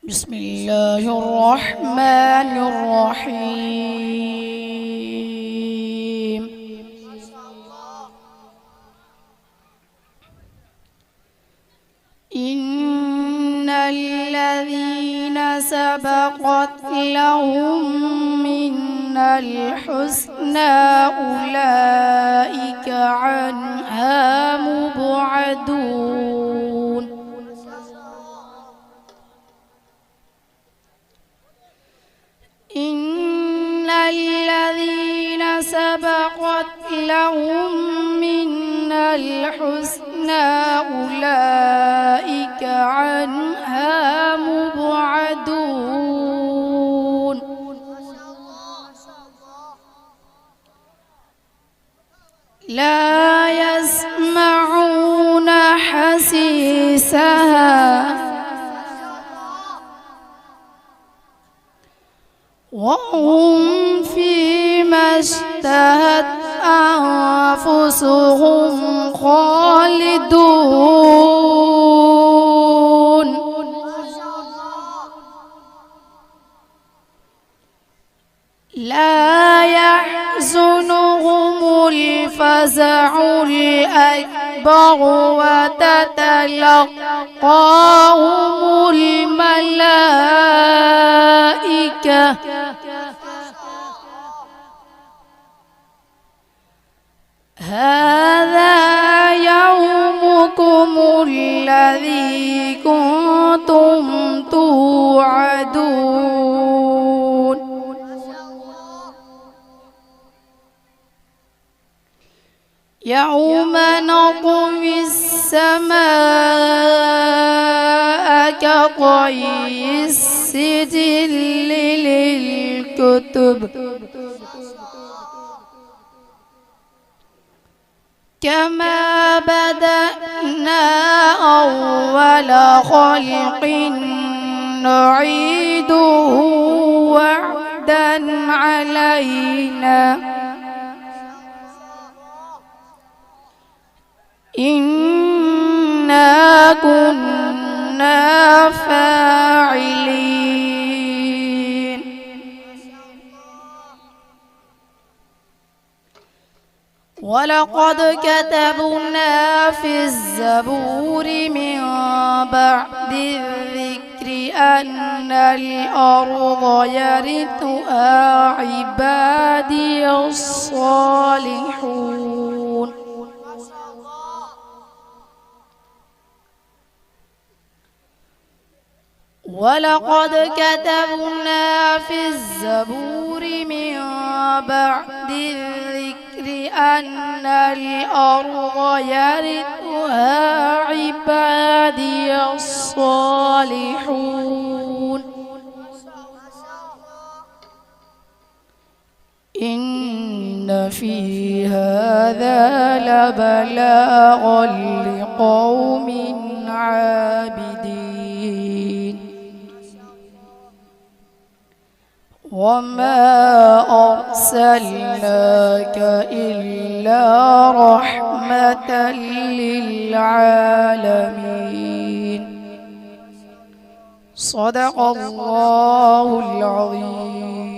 بسم الله الرحمن الرحيم. إن الذين سبقت لهم منا الحسنى أولئك عنها مبعدون. إن الذين سبقت لهم منا الحسنى أولئك عنها مبعدون. لا يسمعون حسيسها وهم فيما اشتهت أنفسهم خالدون. لا يحزنهم الفزع الأكبر وتتلقاهم الملائكة هذا يومكم الذي كنتم توعدون. يوم نطوي السماء كطي السجل للكتب كما بدأنا أول خلق نعيده وعدا علينا إنا كنا فاعلين. ولقد كتبنا في الزبور من بعد الذكر أن الأرض يرثها عبادي الصالحون. ولقد كتبنا في الزبور من بعد الذكر أن الأرض يرثها عبادي الصالحون. إن في هذا لبلاغا لقوم عابدين. وما أرسلناك إلا رحمة للعالمين. صدق الله العظيم.